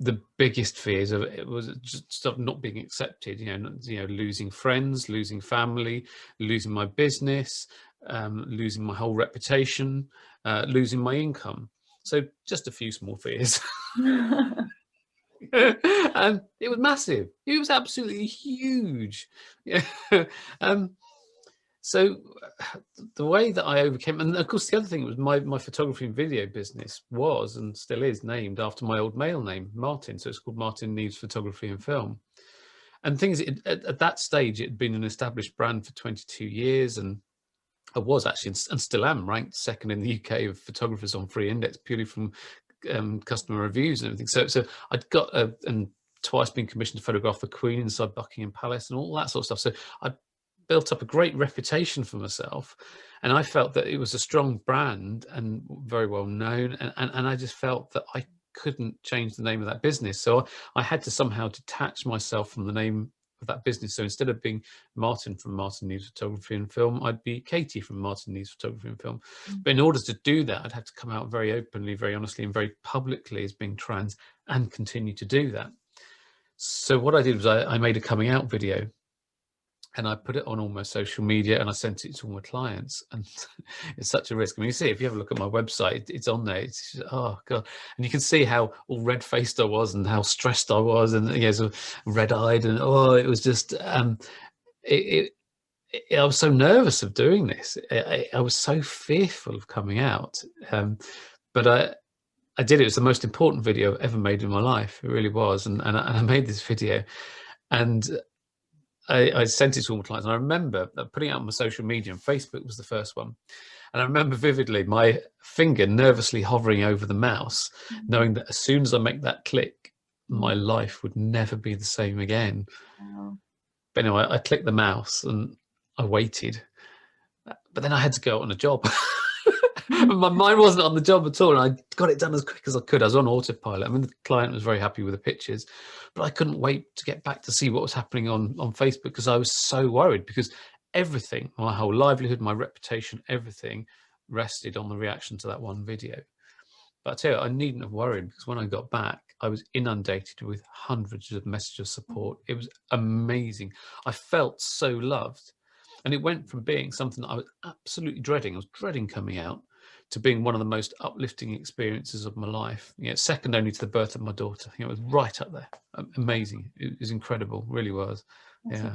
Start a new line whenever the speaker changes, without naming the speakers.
the biggest fears of it was just stuff not being accepted, losing friends, losing family, losing my business, losing my whole reputation, losing my income. So just a few small fears. And it was massive. It was absolutely huge. Yeah. um, so the way that I overcame, and of course the other thing was my photography and video business was and still is named after my old male name, Martin. So it's called Martin Neeves Photography and Film. And things at that stage, it had been an established brand for 22 years, and I was actually and still am ranked second in the UK of photographers on Free Index purely from customer reviews and everything. So I'd got and twice been commissioned to photograph the Queen inside Buckingham Palace and all that sort of stuff. So I built up a great reputation for myself, and I felt that it was a strong brand and very well known, and I just felt that I couldn't change the name of that business, so I had to somehow detach myself from the name of that business. So instead of being Martin from Martin Neeves Photography and Film, I'd be Katie from Martin Neeves Photography and Film. But in order to do that, I'd have to come out very openly, very honestly, and very publicly as being trans, and continue to do that. So what I did was I made a coming out video, and I put it on all my social media, and I sent it to all my clients. And it's such a risk. I mean, you see, if you have a look at my website, it's on there. It's just, oh God. And you can see how all red-faced I was and how stressed I was, and sort of red-eyed, and it was just, I was so nervous of doing this. I was so fearful of coming out. But I did it. It was the most important video I've ever made in my life. It really was. And I made this video, and I sent it to all my clients, and I remember putting it out on my social media, and Facebook was the first one. And I remember vividly my finger nervously hovering over the mouse, knowing that as soon as I make that click, my life would never be the same again.
Wow.
But anyway, I clicked the mouse and I waited. But then I had to go on a job. My mind wasn't on the job at all, and I got it done as quick as I could. I was on autopilot. I mean, the client was very happy with the pictures, but I couldn't wait to get back to see what was happening on Facebook, because I was so worried, because everything, my whole livelihood, my reputation, everything rested on the reaction to that one video. But I tell you, I needn't have worried, because when I got back, I was inundated with hundreds of messages of support. It was amazing. I felt so loved. And it went from being something that I was absolutely dreading, I was dreading coming out, to being one of the most uplifting experiences of my life. Second only to the birth of my daughter. It was right up there. Amazing. It was incredible, really was. Yeah.